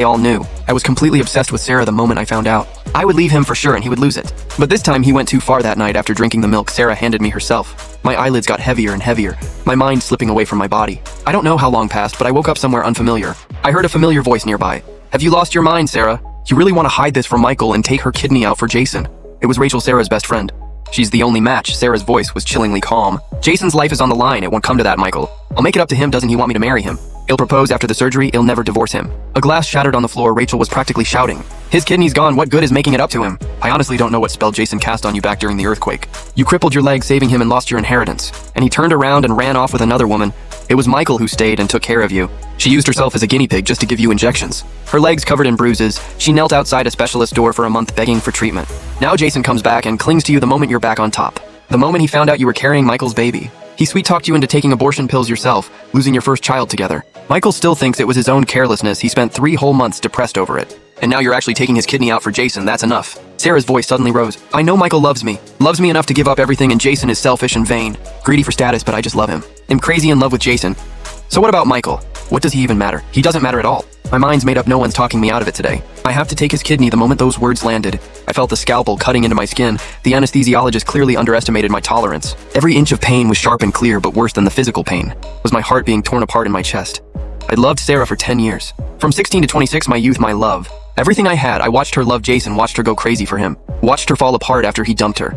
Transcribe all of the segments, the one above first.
They all knew. I was completely obsessed with Sarah the moment I found out. I would leave him for sure and he would lose it. But this time he went too far that night after drinking the milk Sarah handed me herself. My eyelids got heavier and heavier, my mind slipping away from my body. I don't know how long passed, but I woke up somewhere unfamiliar. I heard a familiar voice nearby. "Have you lost your mind, Sarah? You really want to hide this from Michael and take her kidney out for Jason?" It was Rachel, Sarah's best friend. "She's the only match." Sarah's voice was chillingly calm. "Jason's life is on the line. It won't come to that, Michael. I'll make it up to him. Doesn't he want me to marry him? He'll propose after the surgery. He'll never divorce him." A glass shattered on the floor. Rachel was practically shouting. "His kidney's gone. What good is making it up to him? I honestly don't know what spell Jason cast on you back during the earthquake. You crippled your leg saving him and lost your inheritance. And he turned around and ran off with another woman. It was Michael who stayed and took care of you. She used herself as a guinea pig just to give you injections. Her legs covered in bruises. She knelt outside a specialist door for a month begging for treatment. Now Jason comes back and clings to you the moment you're back on top. The moment he found out you were carrying Michael's baby. He sweet-talked you into taking abortion pills yourself, losing your first child together. Michael still thinks it was his own carelessness. He spent 3 whole months depressed over it. And now you're actually taking his kidney out for Jason. That's enough." Sarah's voice suddenly rose. "I know Michael loves me enough to give up everything, and Jason is selfish and vain. Greedy for status, but I just love him. I'm crazy in love with Jason. So what about Michael? What does he even matter? He doesn't matter at all. My mind's made up. No one's talking me out of it today. I have to take his kidney." The moment those words landed, I felt the scalpel cutting into my skin. The anesthesiologist clearly underestimated my tolerance. Every inch of pain was sharp and clear, but worse than the physical pain was my heart being torn apart in my chest. I'd loved Sarah for 10 years. From 16 to 26, my youth, my love. Everything I had. I watched her love Jason, watched her go crazy for him, watched her fall apart after he dumped her.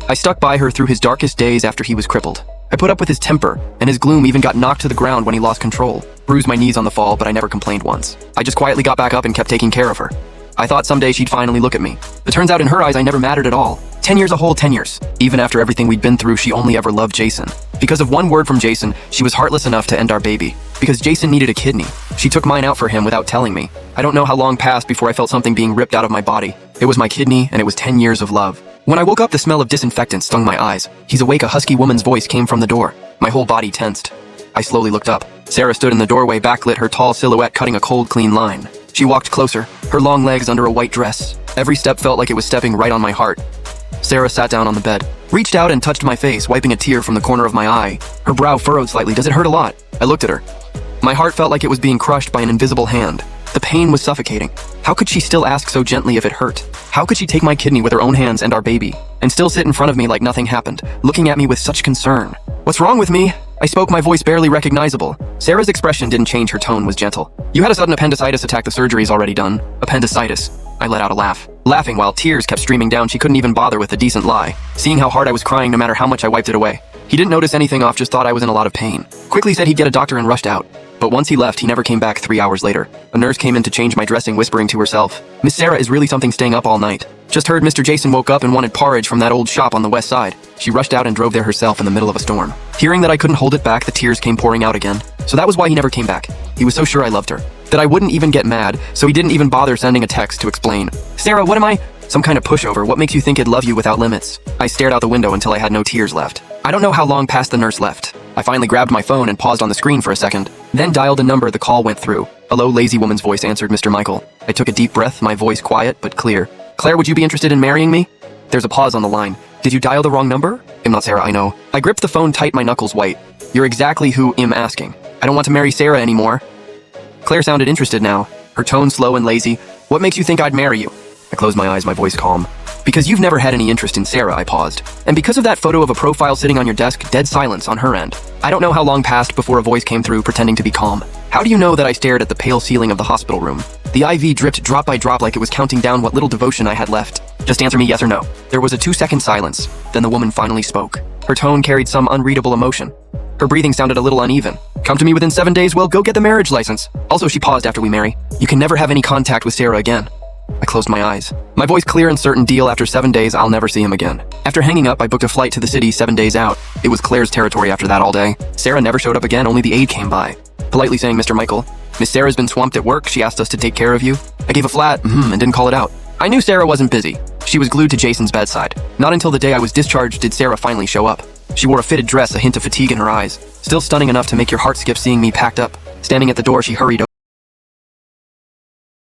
I stuck by her through his darkest days after he was crippled. I put up with his temper, and his gloom, even got knocked to the ground when he lost control. Bruised my knees on the fall, but I never complained once. I just quietly got back up and kept taking care of her. I thought someday she'd finally look at me. It turns out in her eyes I never mattered at all. 10 years, a whole 10 years. Even after everything we'd been through, she only ever loved Jason. Because of one word from Jason, she was heartless enough to end our baby. Because Jason needed a kidney, she took mine out for him without telling me. I don't know how long passed before I felt something being ripped out of my body. It was my kidney, and it was 10 years of love. When I woke up, the smell of disinfectant stung my eyes. "He's awake." A husky woman's voice came from the door. My whole body tensed. I slowly looked up. Sarah stood in the doorway, backlit, her tall silhouette cutting a cold, clean line. She walked closer, her long legs under a white dress. Every step felt like it was stepping right on my heart. Sarah sat down on the bed, reached out and touched my face, wiping a tear from the corner of my eye. Her brow furrowed slightly. "Does it hurt a lot?" I looked at her. My heart felt like it was being crushed by an invisible hand. The pain was suffocating. How could she still ask so gently if it hurt? How could she take my kidney with her own hands and our baby, and still sit in front of me like nothing happened, looking at me with such concern? "What's wrong with me?" I spoke, my voice barely recognizable. Sarah's expression didn't change, her tone was gentle. "You had a sudden appendicitis attack. The surgery's already done." "Appendicitis?" I let out a laugh. Laughing while tears kept streaming down. She couldn't even bother with a decent lie, seeing how hard I was crying no matter how much I wiped it away. He didn't notice anything off, just thought I was in a lot of pain. Quickly said he'd get a doctor and rushed out. But once he left, he never came back. 3 hours later, a nurse came in to change my dressing, whispering to herself, "Miss Sarah is really something, staying up all night. Just heard Mr. Jason woke up and wanted porridge from that old shop on the west side." She rushed out and drove there herself in the middle of a storm. Hearing that I couldn't hold it back, the tears came pouring out again. So that was why he never came back. He was so sure I loved her, that I wouldn't even get mad, so he didn't even bother sending a text to explain. "Sarah, what am I? Some kind of pushover? What makes you think I'd love you without limits?" I stared out the window until I had no tears left. I don't know how long past the nurse left. I finally grabbed my phone and paused on the screen for a second, then dialed a number. The call went through. A low, lazy woman's voice answered. "Mr. Michael." I took a deep breath, my voice quiet but clear. "Claire, would you be interested in marrying me?" There's a pause on the line. "Did you dial the wrong number?" "I'm not Sarah, I know." I gripped the phone tight, my knuckles white. "You're exactly who I'm asking. I don't want to marry Sarah anymore." Claire sounded interested now, her tone slow and lazy. "What makes you think I'd marry you?" I closed my eyes, my voice calm. "Because you've never had any interest in Sarah." I paused. "And because of that photo of a profile sitting on your desk." Dead silence on her end. I don't know how long passed before a voice came through, pretending to be calm. "How do you know that I stared at the pale ceiling of the hospital room? The IV dripped drop by drop like it was counting down what little devotion I had left. Just answer me yes or no." There was a 2-second silence. Then the woman finally spoke. Her tone carried some unreadable emotion. Her breathing sounded a little uneven. "Come to me within 7 days, well, go get the marriage license. Also," she paused, "after we marry, you can never have any contact with Sarah again." I closed my eyes. My voice clear and certain. "Deal. After 7 days, I'll never see him again." After hanging up, I booked a flight to the city 7 days out. It was Claire's territory after that all day. Sarah never showed up again, only the aide came by, politely saying, "Mr. Michael, Miss Sarah's been swamped at work. She asked us to take care of you." I gave a flat and didn't call it out. I knew Sarah wasn't busy. She was glued to Jason's bedside. Not until the day I was discharged did Sarah finally show up. She wore a fitted dress, a hint of fatigue in her eyes. Still stunning enough to make your heart skip seeing me packed up. Standing at the door, she hurried